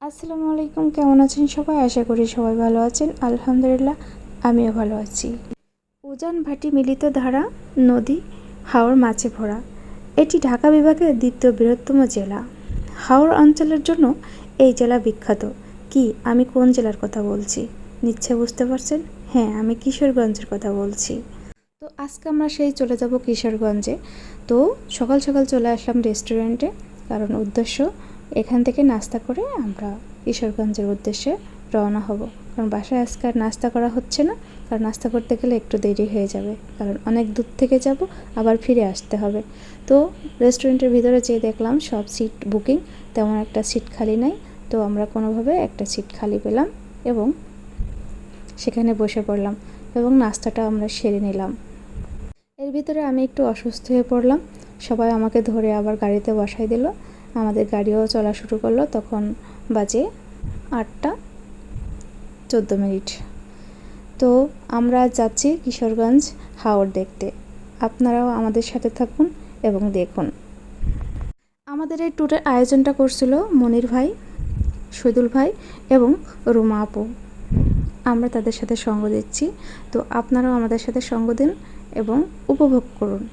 আসসালামু আলাইকুম, কেমন আছেন সবাই? আশা করি সবাই ভালো আছেন। আলহামদুলিল্লাহ, আমিও ভালো আছি। উজান ভাটি মিলিত ধারা নদী হাওর মাছে ভরা। এটি ঢাকা বিভাগের দ্বিতীয় বৃহত্তম জেলা। হাওর অঞ্চলের জন্য এই জেলা বিখ্যাত। কি আমি কোন জেলার কথা বলছি নিশ্চয় বুঝতে পারছেন? হ্যাঁ, আমি কিশোরগঞ্জের কথা বলছি। তো আজকে আমরা চলে যাব কিশোরগঞ্জে। তো সকাল সকাল চলে আসলাম রেস্টুরেন্টে, কারণ উদ্দেশ্য এখান থেকে নাস্তা করে আমরা কিশোরগঞ্জের উদ্দেশ্যে রওনা হব। কারণ বাসায় আজকে আর নাস্তা করা হচ্ছে না, কারণ নাস্তা করতে গেলে একটু দেরি হয়ে যাবে, কারণ অনেক দূর থেকে যাব, আবার ফিরে আসতে হবে। তো রেস্টুরেন্টের ভিতরে যেয়ে দেখলাম সব সিট বুকিং, তেমন একটা সিট খালি নাই। তো আমরা কোনোভাবে একটা সিট খালি পেলাম এবং সেখানে বসে পড়লাম এবং নাস্তাটা আমরা সেরে নিলাম। এর ভিতরে আমি একটু অসুস্থ হয়ে পড়লাম। সবাই আমাকে ধরে আবার গাড়িতে বসাই দিল। আমাদের গাড়িও চলা শুরু করলো। তখন বাজে 8টা 14 মিনিট। তো আমরা যাচ্ছি কিশোরগঞ্জ হাওর দেখতে। আপনারাও আমাদের সাথে থাকুন এবং দেখুন। আমাদের এই ট্যুরের আয়োজনটা করছিল মনির ভাই, শহীদুল ভাই এবং রুমা আপু। আমরা তাদের সাথে সঙ্গ দিচ্ছি। তো আপনারাও আমাদের সাথে সঙ্গ দিন এবং উপভোগ করুন।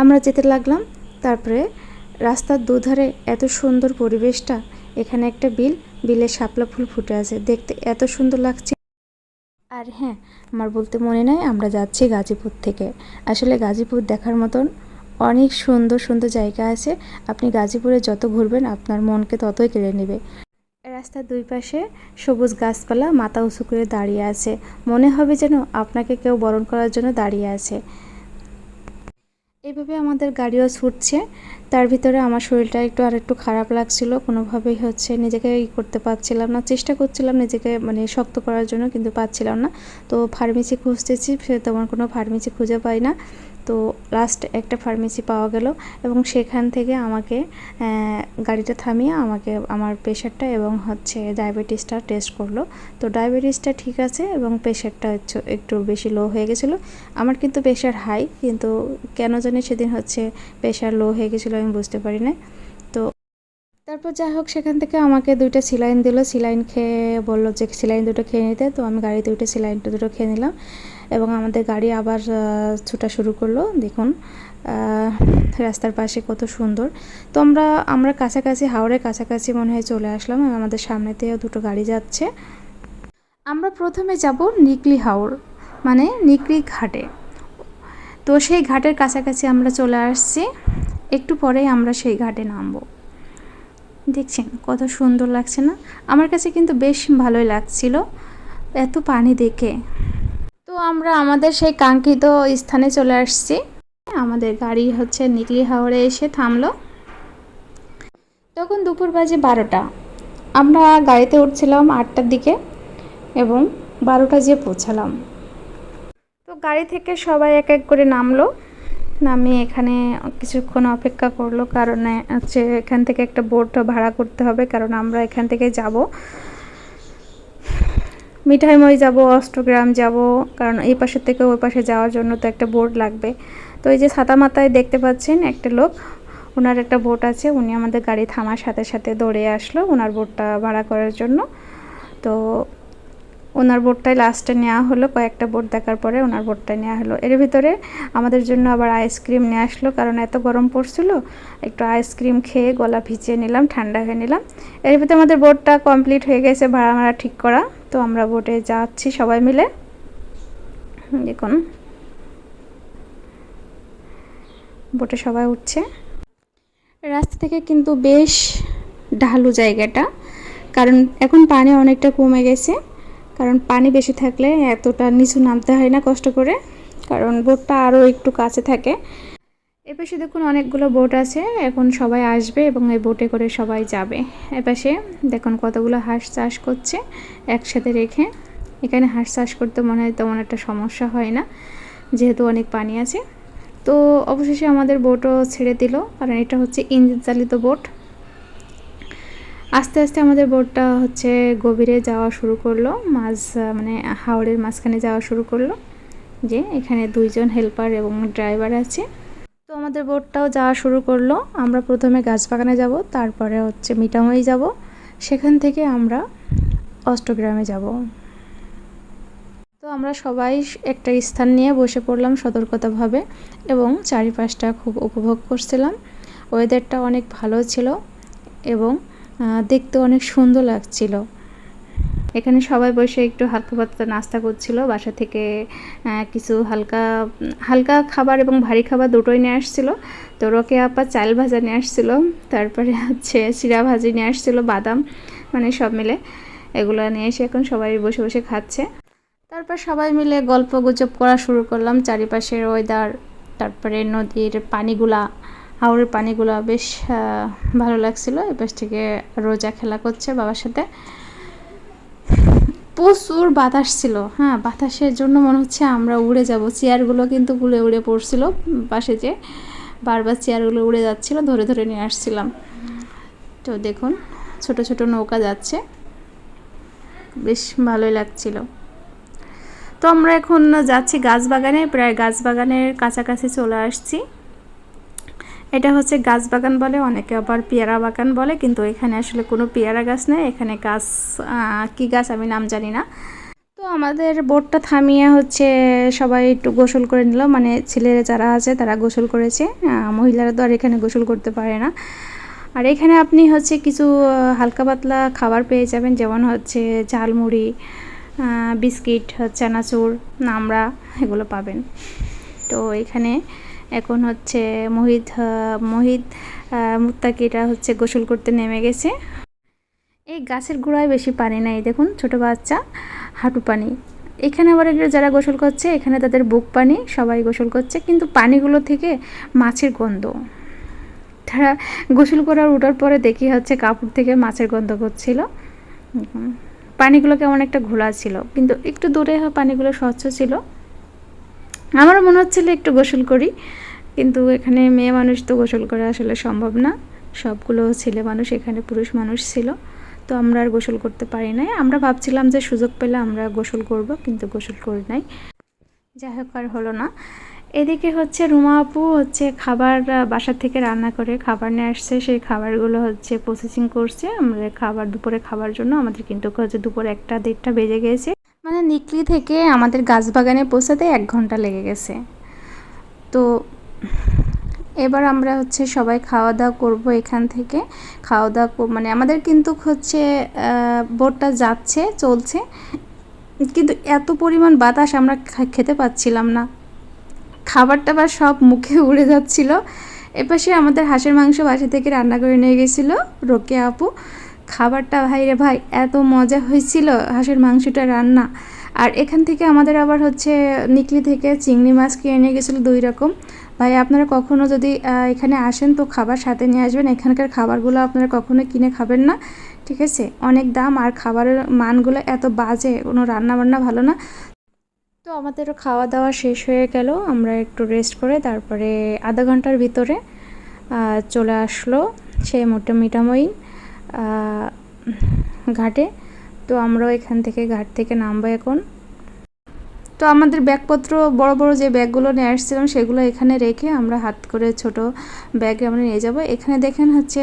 আমরা যেতে লাগলাম। তারপরে রাস্তার দুধারে এত সুন্দর পরিবেশটা। এখানে একটা বিলে শাপলা ফুল ফুটে আছে, দেখতে এত সুন্দর লাগছে। আর হ্যাঁ, আমার বলতে মনে নাই আমরা যাচ্ছি গাজীপুর থেকে। আসলে গাজীপুর দেখার মতন অনেক সুন্দর সুন্দর জায়গা আছে। আপনি গাজীপুরে যত ঘুরবেন আপনার মনকে ততই কেড়ে নেবে। রাস্তার দুই পাশে সবুজ গাছপালা মাথা উঁচু করে দাঁড়িয়ে আছে, মনে হবে যেন আপনাকে কেউ বরণ করার জন্য দাঁড়িয়ে আছে। এইভাবে আমাদের গাড়িও ছুটছে। তার ভিতরে আমার শরীরটা একটু খারাপ লাগছিল, কোনোভাবেই নিজেকে করতে পারছিলাম না। চেষ্টা করছিলাম নিজেকে শক্ত করার জন্য, কিন্তু পাচ্ছিলাম না। তো ফার্মেসি খুঁজতেছি, তেমন কোনো ফার্মেসি খুঁজে পাই না। তো লাস্ট একটা ফার্মেসি পাওয়া গেল এবং সেখান থেকে আমাকে গাড়িটা থামিয়ে আমাকে আমার প্রেশারটা এবং ডায়াবেটিসটা টেস্ট করলো। তো ডায়াবেটিসটা ঠিক আছে এবং প্রেশারটা একটু বেশি লো হয়ে গেছিলো। আমার কিন্তু প্রেশার হাই, কিন্তু কেন জানি সেদিন প্রেশার লো হয়ে গেছিলো, আমি বুঝতে পারি না। তো তারপর যাই হোক, সেখান থেকে আমাকে 2টা সিলাইন দিল। সিলাইন খেয়ে বললো যে সিলাইন 2টো খেয়ে নিতে। তো আমি গাড়িতে উঠে সিলাইনটা 2টো খেয়ে নিলাম এবং আমাদের গাড়ি আবার ছুটা শুরু করলো। দেখুন রাস্তার পাশে কত সুন্দর। তো আমরা কাছাকাছি, হাওড়ের কাছাকাছি মনে হয় চলে আসলাম। আমাদের সামনেতেও 2টো গাড়ি যাচ্ছে। আমরা প্রথমে যাব নিকলি হাওর, মানে নিকলি ঘাটে। তো সেই ঘাটের কাছাকাছি আমরা চলে আসছি। একটু পরেই আমরা সেই ঘাটে নামবো। দেখছেন কত সুন্দর লাগছে না? আমার কাছে কিন্তু বেশ ভালোই লাগছিল এত পানি দেখে। তো আমরা আমাদের সেই কাঙ্ক্ষিত স্থানে চলে আসছি। আমাদের গাড়ি নিকলি হাওরে এসে থামলো। তখন দুপুর বাজে 12টা। আমরা গাড়িতে উঠছিলাম 8টার দিকে এবং 12টা যেয়ে পৌঁছালাম। তো গাড়ি থেকে সবাই এক এক করে নামলো। নামিয়ে এখানে কিছুক্ষণ অপেক্ষা করলো, কারণ এখান থেকে একটা বোট ভাড়া করতে হবে, কারণ আমরা এখান থেকে যাব মিঠাইময় যাব, অষ্টগ্রাম যাব, কারণ এই পাশের থেকে ওই পাশে যাওয়ার জন্য তো একটা বোট লাগবে। তো এই যে ছাতা মাথায় দেখতে পাচ্ছেন একটা লোক, ওনার একটা বোট আছে। উনি আমাদের গাড়ি থামার সাথে সাথে দৌড়ে আসলো ওনার বোটটা ভাড়া করার জন্য। তো ওনার বোটটাই লাস্টে নেওয়া হলো। কয়েকটা বোট দেখার পরে ওনার বোটটা নেওয়া হলো। এর ভিতরে আমাদের জন্য আবার আইসক্রিম নিয়ে আসলো, কারণ এত গরম পড়ছিল। একটু আইসক্রিম খেয়ে গলা ভিজিয়ে নিলাম, ঠান্ডা হয়ে নিলাম। এর ভিতরে আমাদের বোটটা কমপ্লিট হয়ে গেছে, ভাড়া ঠিক করা। তো আমরা বোটে যাচ্ছি সবাই মিলে। দেখুন বোটে সবাই উঠছে। রাস্তা থেকে কিন্তু বেশ ঢালু জায়গাটা, কারণ এখন পানি অনেকটা কমে গেছে। কারণ পানি বেশি থাকলে এতটা নিচু নামতে হয় না কষ্ট করে, কারণ বোটটা আরও একটু কাছে থাকে। এপাশে দেখুন অনেকগুলো বোট আছে, এখন সবাই আসবে এবং এই বোটে করে সবাই যাবে। এপাশে দেখুন কতগুলো হাঁস চাষ করছে একসাথে রেখে। এখানে হাঁস চাষ করতে মনে হয় তেমন একটা সমস্যা হয় না, যেহেতু অনেক পানি আছে। তো অবশেষে আমাদের বোটও ছেড়ে দিল, কারণ এটা ইঞ্জিন চালিত বোট। আস্তে আস্তে আমাদের বোটটা গভীরে যাওয়া শুরু করলো, হাওড়ের মাঝখানে যাওয়া শুরু করলো। যে এখানে 2জন হেল্পার এবং ড্রাইভার আছে। তো আমাদের বোটটাও যাওয়া শুরু করলো। আমরা প্রথমে গাছবাগানে যাব, তারপরে হচ্ছে মিঠামই যাব, সেখান থেকে আমরা অষ্টগ্রামে যাব। তো আমরা সবাই একটা স্থান নিয়ে বসে পড়লাম সতর্কতাভাবে এবং চারিপাশটা খুব উপভোগ করছিলাম। ওয়েদারটা অনেক ভালো ছিল এবং দেখতে অনেক সুন্দর লাগছিল। এখানে সবাই বসে একটু হালকা পাতলা নাস্তা করছিল। বাসা থেকে কিছু হালকা হালকা খাবার এবং ভারী খাবার দুটোই নিয়ে আসছিল। তো রোকেয়া আপা চাল ভাজা নিয়ে আসছিল, তারপরে হচ্ছে চিড়া ভাজি নিয়ে আসছিল, বাদাম, মানে সব মিলে এগুলো নিয়ে এসে এখন সবাই বসে বসে খাচ্ছে। তারপর সবাই মিলে গল্প গুজব করা শুরু করলাম, চারিপাশের ওয়েদার, তারপরে নদীর পানিগুলা, হাওরের পানিগুলা বেশ ভালো লাগছিল। এপাশ থেকে রোজা খেলা করছে বাবার সাথে। প্রচুর বাতাস ছিল, হ্যাঁ, বাতাসের জন্য মনে হচ্ছে আমরা উড়ে যাব। চেয়ারগুলো কিন্তু উড়ে উড়ে পড়ছিল পাশে, যে বারবার চেয়ারগুলো উড়ে যাচ্ছিল, ধরে ধরে নিয়ে আসছিলাম। তো দেখুন ছোট ছোট নৌকা যাচ্ছে, বেশ ভালোই লাগছিল। তো আমরা এখন যাচ্ছি গাছবাগানে, প্রায় গাছবাগানের কাছাকাছি চলে আসছি। এটা হচ্ছে গাছবাগান বলে, অনেকে আবার পেয়ারা বাগান বলে, কিন্তু এখানে আসলে কোনো পেয়ারা গাছ নেই। এখানে গাছ কি গাছ আমি নাম জানি না। তো আমাদের বোটটা থামিয়ে হচ্ছে সবাই একটু গোসল করে নিল, মানে ছেলেরা যারা আছে তারা গোসল করেছে, মহিলারা তো আর এখানে গোসল করতে পারে না। আর এখানে আপনি হচ্ছে কিছু হালকা পাতলা খাবার পেয়ে যাবেন, যেমন হচ্ছে ঝালমুড়ি, বিস্কিট, চানাচুর, নামড়া, এগুলো পাবেন। তো এখানে এখন হচ্ছে মুত্তাকিরা হচ্ছে গোসল করতে নেমে গেছে। এই গাছের গোড়ায় বেশি পানি নাই, দেখুন ছোট বাচ্চা হাঁটু পানি। এখানে আবার যারা গোসল করছে এখানে তাদের বুক পানি, সবাই গোসল করছে, কিন্তু পানিগুলো থেকে মাছের গন্ধ। তারা গোসল করার ওঠার পরে দেখি হচ্ছে কাপড় থেকে মাছের গন্ধ করছিল। পানিগুলো কেমন একটা ঘোলা ছিল, কিন্তু একটু দূরে পানিগুলো স্বচ্ছ ছিল। আমারও মনে হচ্ছিল একটু গোসল করি, কিন্তু এখানে মেয়ে মানুষ তো গোসল করা আসলে সম্ভব না। সবগুলো ছেলে মানুষ, এখানে পুরুষ মানুষ ছিল, তো আমরা আর গোসল করতে পারি নাই। আমরা ভাবছিলাম যে সুযোগ পেলে আমরা গোসল করব, কিন্তু গোসল করি নাই, যাই হোক আর হলো না। এদিকে হচ্ছে রুমা আপু হচ্ছে খাবার বাসা থেকে রান্না করে খাবার নিয়ে আসছে, সেই খাবারগুলো হচ্ছে প্রসেসিং করছে আমরা খাবার দুপুরে খাবার জন্য। আমাদের কিন্তু হচ্ছে দুপুরে 1-1:30 বেজে গিয়েছে, মানে নিকলি থেকে আমাদের গাছবাগানে পৌঁছাতে 1 ঘন্টা লেগে গেছে। তো এবার আমরা হচ্ছে সবাই খাওয়া দাওয়া করব এখান থেকে। খাওয়া দাওয়া মানে আমাদের কিন্তু হচ্ছে বোটটা যাচ্ছে, চলছে, কিন্তু এত পরিমাণ বাতাস আমরা খেতে পাচ্ছিলাম না, খাবার টাবার সব মুখে উড়ে যাচ্ছিল। এপাশে আমাদের হাঁসের মাংস বাসা থেকে রান্না করে নিয়ে গেছিলো রোকেয়া আপু। খাবারটা ভাই রে ভাই এত মজা হয়েছিল হাঁসের মাংসটা রান্না। আর এখান থেকে আমাদের আবার হচ্ছে নিকলি থেকে চিংড়ি মাছ কিনে নিয়ে গেছিলো 2 রকম। ভাই আপনারা কখনও যদি এখানে আসেন তো খাবার সাথে নিয়ে আসবেন, এখানকার খাবারগুলো আপনারা কখনো কিনে খাবেন না, ঠিক আছে? অনেক দাম, আর খাবারের মানগুলো এত বাজে, কোনো রান্না বান্না ভালো না। তো আমাদেরও খাওয়া দাওয়া শেষ হয়ে গেল, আমরা একটু রেস্ট করে তারপরে আধা ঘন্টার ভিতরে চলে আসলো সেই মিঠামই ঘাটে। তো আমরাও এখান থেকে ঘাট থেকে নামবো এখন। তো আমাদের ব্যাগপত্র বড় বড় যে ব্যাগগুলো নিয়ে আসছিলাম সেগুলো এখানে রেখে আমরা হাত করে ছোট ব্যাগে আমরা নিয়ে যাব। এখানে দেখেন হচ্ছে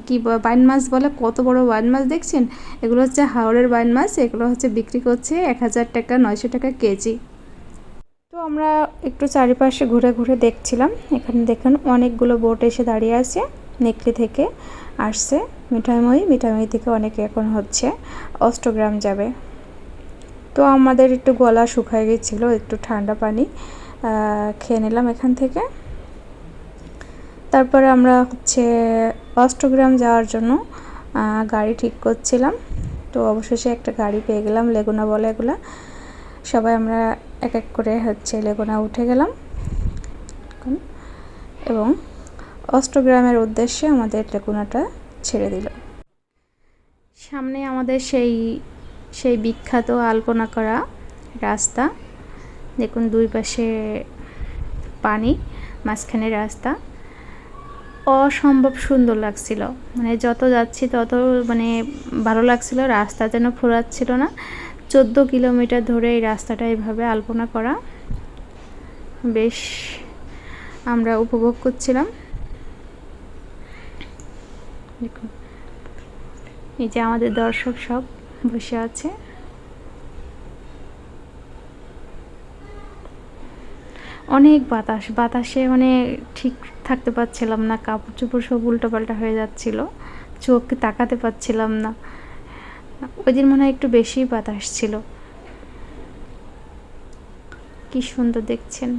কি বাইন মাছ বলে, কত বড় বাইন মাছ দেখছেন? এগুলো হচ্ছে হাওড়ের বাইন মাছ, এগুলো হচ্ছে বিক্রি করছে 1000 টাকা 900 টাকা কেজি। তো আমরা একটু চারিপাশে ঘুরে ঘুরে দেখছিলাম। এখানে দেখেন অনেকগুলো বোট এসে দাঁড়িয়ে আছে, নেকলি থেকে আসছে মিঠামই থেকে অনেকে এখন হচ্ছে অষ্টগ্রাম যাবে। তো আমাদের একটু গলা শুকায় গেছিলো, একটু ঠান্ডা পানি খেয়ে নিলাম এখান থেকে। তারপরে আমরা হচ্ছে অষ্টগ্রাম যাওয়ার জন্য গাড়ি ঠিক করছিলাম। তো অবশেষে একটা গাড়ি পেয়ে গেলাম, লেগুনা বলে এগুলা। সবাই আমরা এক এক করে হচ্ছে লেগুনা উঠে গেলাম এবং অষ্টগ্রামের উদ্দেশ্যে আমাদের লেগুনাটা ছেড়ে দিল। সামনে আমাদের সেই বিখ্যাত আলপনা করা রাস্তা, দেখুন 2 পাশে পানি, মাঝখানে রাস্তা, অসম্ভব সুন্দর লাগছিল। মানে যত যাচ্ছি তত মানে ভালো লাগছিল, রাস্তা যেন ফুরাচ্ছিল না। 14 কিলোমিটার ধরে এই রাস্তাটা এভাবে আলপনা করা, বেশ আমরা উপভোগ করছিলাম। দেখুন এই যে আমাদের দর্শক সব বসে আছে। অনেক বাতাসে মানে ঠিক থাকতে পারছিলাম না, কাপড় চোপড় সব উল্টোপাল্টা হয়ে যাচ্ছিল, চোখ তাকাতে পারছিলাম না। ওই দিন মনে হয় একটু বেশি বাতাস ছিল। কি সুন্দর দেখছেন,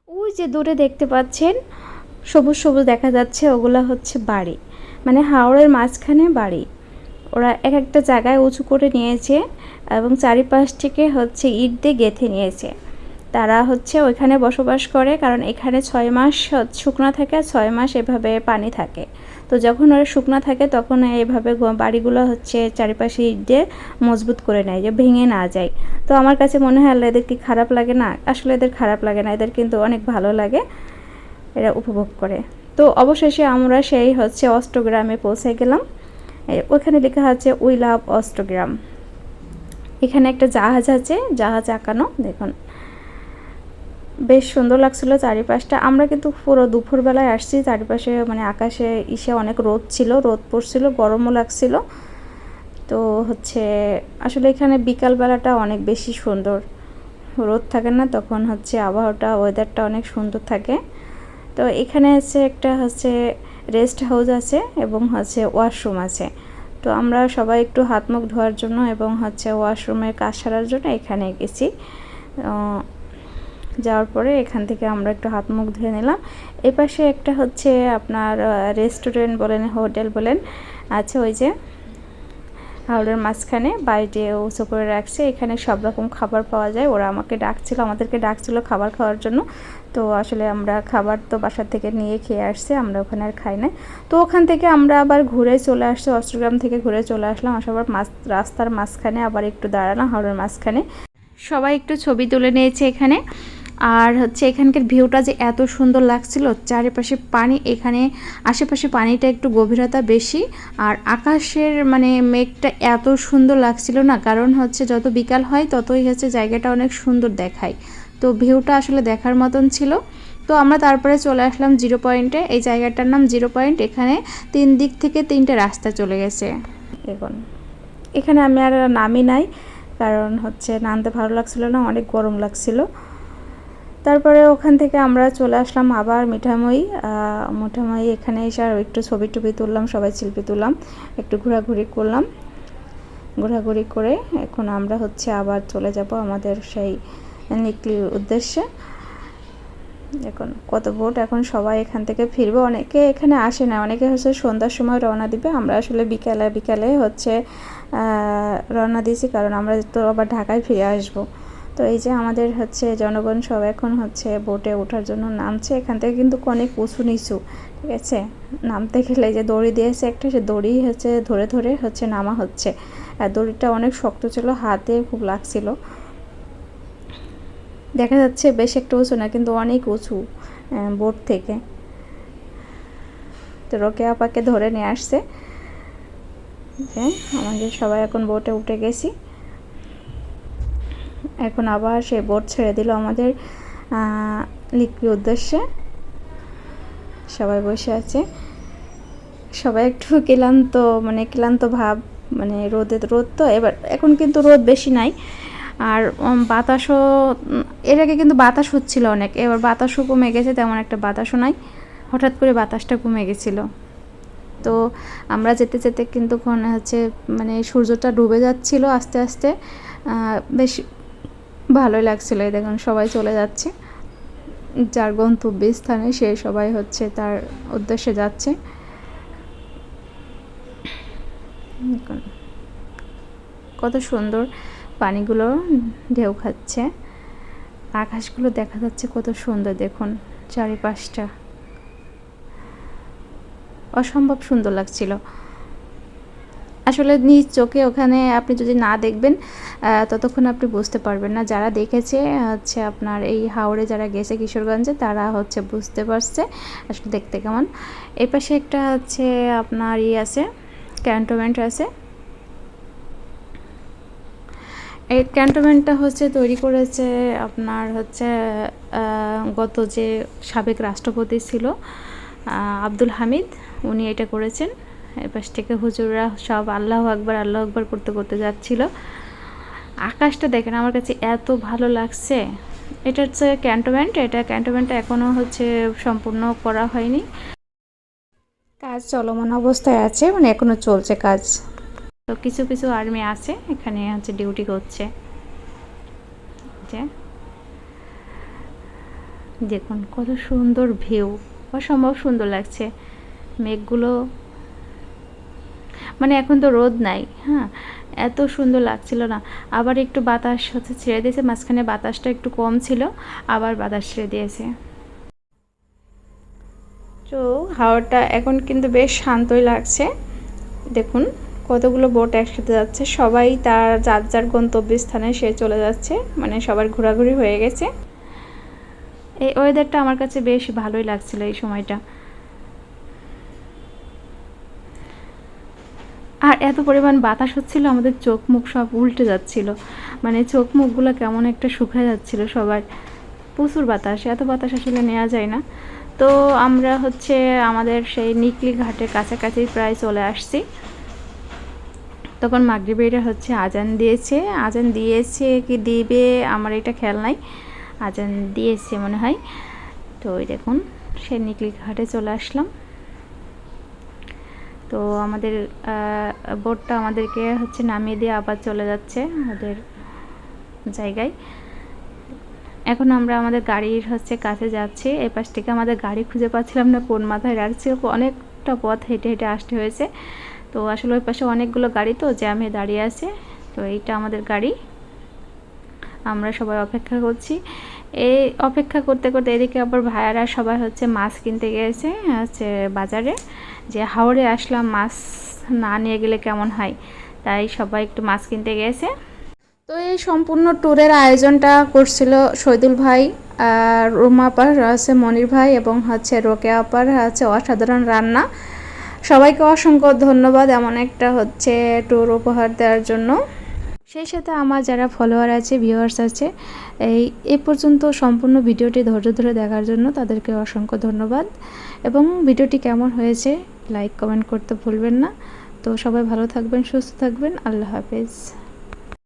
ওই যে দূরে দেখতে পাচ্ছেন সবুজ সবুজ দেখা যাচ্ছে, ওগুলা হচ্ছে বাড়ি, মানে হাওড়ের মাঝখানে বাড়ি। ওরা এক একটা জায়গায় উঁচু করে নিয়েছে এবং চারিপাশ থেকে হচ্ছে ইট দিয়ে গেঁথে নিয়েছে। তারা হচ্ছে ওইখানে বসবাস করে, কারণ এখানে 6 মাস শুকনো থাকে, 6 মাস এভাবে পানি থাকে। তো যখন ওরা শুকনো থাকে তখন এইভাবে বাড়িগুলো হচ্ছে চারিপাশে ইট দিয়ে মজবুত করে নেয়, যে ভেঙে না যায়। তো আমার কাছে মনে হয় আল্লাহ এদের কি খারাপ লাগে না? আসলে এদের খারাপ লাগে না, এদের কিন্তু অনেক ভালো লাগে, এরা উপভোগ করে। তো অবশেষে আমরা সেই হচ্ছে অষ্টগ্রামে পৌঁছে গেলাম। ওখানে লেখা আছে উই লাভ অষ্টগ্রাম। এখানে একটা জাহাজ আছে, জাহাজ আঁকানো, দেখুন বেশ সুন্দর লাগছিল চারিপাশটা। আমরা কিন্তু পুরো দুপুরবেলায় আসছি, চারিপাশে মানে আকাশে অনেক রোদ ছিল, রোদ পড়ছিল, গরমও লাগছিল। তো হচ্ছে আসলে এখানে বিকালবেলাটা অনেক বেশি সুন্দর, রোদ থাকে না, তখন হচ্ছে আবহাওয়াটা, ওয়েদারটা অনেক সুন্দর থাকে। তো এখানে হচ্ছে একটা হচ্ছে রেস্ট হাউস আছে এবং হচ্ছে ওয়াশরুম আছে। তো আমরা সবাই একটু হাত মুখ ধোয়ার জন্য এবং হচ্ছে ওয়াশরুমের কাজ সারার জন্য এখানে গেছি। যাওয়ার পরে এখান থেকে আমরা একটু হাত মুখ ধুয়ে নিলাম। এই পাশে একটা হচ্ছে আপনার রেস্টুরেন্ট বলেন, হোটেল বলেন আছে, ওই যে হাওড়ের মাঝখানে বাইরে উঁচু করে রাখছে, এখানে সব রকম খাবার পাওয়া যায়। ওরা আমাদেরকে ডাকছিল খাবার খাওয়ার জন্য। তো আসলে আমরা খাবার তো বাসার থেকে নিয়ে খেয়ে আসছি, আমরা ওখানে আর খাই নাই। তো ওখান থেকে আমরা আবার ঘুরে চলে আসছি, অষ্টগ্রাম থেকে ঘুরে চলে আসলাম। আসার রাস্তার মাঝখানে আবার একটু দাঁড়ালাম, হাওড়ের মাঝখানে সবাই একটু ছবি তুলে নিয়েছে এখানে। আর হচ্ছে এখানকার ভিউটা যে এত সুন্দর লাগছিল, চারিপাশে পানি, এখানে আশেপাশে পানিটা একটু গভীরতা বেশি, আর আকাশের মানে মেঘটা এত সুন্দর লাগছিল না, কারণ হচ্ছে যত বিকাল হয় ততই হচ্ছে জায়গাটা অনেক সুন্দর দেখায়। তো ভিউটা আসলে দেখার মতন ছিল। তো আমরা তারপরে চলে আসলাম জিরো পয়েন্টে। এই জায়গাটার নাম জিরো পয়েন্ট। এখানে 3 দিক থেকে 3টে রাস্তা চলে গেছে। এখন এখানে আমি আর নামি নাই, কারণ হচ্ছে নামতে ভালো লাগছিল না, অনেক গরম লাগছিল। তারপরে ওখান থেকে আমরা চলে আসলাম আবার মিঠামই। এখানে এসে আর একটু ছবি টবি তুললাম, সবাই সেলফি তুললাম, একটু ঘোরাঘুরি করলাম। ঘোরাঘুরি করে এখন আমরা হচ্ছে আবার চলে যাব আমাদের সেই নিকলির উদ্দেশ্যে। এখন কত ভোট, এখন সবাই এখান থেকে ফিরবে, অনেকে এখানে আসে না, অনেকে হচ্ছে সন্ধ্যার সময় রওনা দিবে। আমরা আসলে বিকালে হচ্ছে রওনা দিয়েছি, কারণ আমরা তো আবার ঢাকায় ফিরে আসবো। তো এই যে আমাদের হচ্ছে জনগণ সব এখন হচ্ছে বোটে ওঠার জন্য নামছে। এখান থেকে কিন্তু অনেক উঁচু নিচু, ঠিক আছে। নামতে গেলে যে দড়ি দিয়েছে একটা, সে দড়ি হচ্ছে ধরে ধরে হচ্ছে নামা হচ্ছে। আর দড়িটা অনেক শক্ত ছিল, হাতে খুব লাগছিল। দেখা যাচ্ছে বেশ একটা উঁচু না, কিন্তু অনেক উঁচু বোট থেকে। তো রোকেয়া আপাকে ধরে নিয়ে আসছে। আমাদের সবাই এখন বোটে উঠে গেছি। এখন আবার সে বোট ছেড়ে দিল আমাদের লিকলির উদ্দেশ্যে। সবাই বসে আছে, সবাই একটু ক্লান্ত ভাব, মানে রোদ তো এবার, এখন কিন্তু রোদ বেশি নাই। আর বাতাসও, এর আগে কিন্তু বাতাস হচ্ছিল অনেক, এবার বাতাসও কমে গেছে, তেমন একটা বাতাসও নাই, হঠাৎ করে বাতাসটা কমে গেছিলো। তো আমরা যেতে যেতে কিন্তু হচ্ছে মানে সূর্যটা ডুবে যাচ্ছিল আস্তে আস্তে, বেশ ভালোই লাগছিলো। দেখুন সবাই চলে যাচ্ছে, যার গন্তব্যস্থানে সে সবাই হচ্ছে তার উদ্দেশ্যে যাচ্ছে। কত সুন্দর পানিগুলো ঢেউ খাচ্ছে, আকাশগুলো দেখা যাচ্ছে কত সুন্দর, দেখুন চারিপাশটা অসম্ভব সুন্দর লাগছিল। আসলে নিজ চোখে ওখানে আপনি যদি না দেখবেন ততক্ষণ আপনি বুঝতে পারবেন না। যারা দেখেছে হচ্ছে আপনার এই হাওড়ে যারা গেছে কিশোরগঞ্জে, তারা হচ্ছে বুঝতে পারছে আসলে দেখতে কেমন। এই পাশে একটা হচ্ছে আপনার আছে, ক্যান্টনমেন্ট আছে। এই ক্যান্টনমেন্টটা হচ্ছে তৈরি করেছে আপনার হচ্ছে গত যে সাবেক রাষ্ট্রপতি ছিল আব্দুল হামিদ, উনি এটা করেছেন। এপাশ থেকে হুজুররা সব আল্লাহু আকবার আল্লাহু আকবার করতে করতে যাচ্ছিল। আকাশটা দেখেন, আমার কাছে এত ভালো লাগছে। এটা হচ্ছে ক্যান্টনমেন্ট, এটা ক্যান্টনমেন্টটা এখনও হচ্ছে সম্পূর্ণ করা হয়নি, কাজ চলমান অবস্থায় আছে, মানে এখনও চলছে কাজ। তো কিছু কিছু আর্মি আছে এখানে হচ্ছে ডিউটি করছে। যে দেখুন কত সুন্দর ভিউ, অসম্ভব সুন্দর লাগছে। মেঘগুলো, মানে এখন তো রোদ নাই, হ্যাঁ, এত সুন্দর লাগছিল না। আবার একটু বাতাস হচ্ছে ছেড়ে দিয়েছে, মাঝখানে বাতাসটা একটু কম ছিল, আবার বাতাস ছেড়ে দিয়েছে। তো হাওয়াটা এখন কিন্তু বেশ শান্তই লাগছে। দেখুন কতগুলো বোট একসাথে যাচ্ছে, সবাই তার যার যার গন্তব্যস্থানে সে চলে যাচ্ছে, মানে সবার ঘোরাঘুরি হয়ে গেছে। এই ওয়েদারটা আমার কাছে বেশ ভালোই লাগছিল এই সময়টা। আর এত পরিমাণ বাতাস হচ্ছিল, আমাদের চোখ মুখ সব উল্টে যাচ্ছিল, মানে চোখ মুখগুলো কেমন একটা শুকিয়ে যাচ্ছিল সবার। প্রচুর বাতাস, এত বাতাস আসলে নেওয়া যায় না। তো আমরা হচ্ছে আমাদের সেই নিকলি ঘাটের কাছাকাছি প্রায় চলে আসছি। তখন মাগরিবের হচ্ছে আজান দিয়েছে কি দিবে আমার এটা খেয়াল নাই, আজান দিয়েছে মনে হয়। তো ওই দেখুন সেই নিকলি ঘাটে চলে আসলাম। তো আমাদের বোটটা আমাদেরকে হচ্ছে নামিয়ে দিয়ে আবার চলে যাচ্ছে ওদের জায়গায়। এখন আমরা আমাদের গাড়ির হচ্ছে কাছে যাচ্ছি। এই পাশ থেকে আমাদের গাড়ি খুঁজে পাচ্ছিলাম না, কোন মাথায় রাখছি, অনেকটা পথ হেঁটে হেঁটে আসতে হয়েছে। তো আসলে ওই পাশে অনেকগুলো গাড়ি তো জ্যামে দাঁড়িয়ে আছে। তো এইটা আমাদের গাড়ি, আমরা সবাই অপেক্ষা করছি। এই অপেক্ষা করতে করতে এদিকে আবার ভাইয়ারা সবাই হচ্ছে মাছ কিনতে গিয়েছে হচ্ছে বাজারে, যে হাওড়ে আসলাম মাছ না নিয়ে গেলে কেমন হয়, তাই সবাই একটু মাছ কিনতে গিয়েছে। তো এই সম্পূর্ণ ট্যুরের আয়োজনটা করছিল শহীদুল ভাই, রুমা আপার আছে, মনির ভাই এবং হচ্ছে রোকেয়া আপার হচ্ছে অসাধারণ রান্না। সবাইকে অসংখ্য ধন্যবাদ এমন একটা হচ্ছে ট্যুর উপহার দেওয়ার জন্য। সেই সাথে আমার যারা ফলোয়ার আছে, ভিউয়ার্স আছে, এই পর্যন্ত সম্পূর্ণ ভিডিওটি ধৈর্য ধরে দেখার জন্য তাদেরকে অসংখ্য ধন্যবাদ। এবং ভিডিওটি কেমন হয়েছে লাইক কমেন্ট করতে ভুলবেন না। তো সবাই ভালো থাকবেন, সুস্থ থাকবেন, আল্লাহ হাফেজ।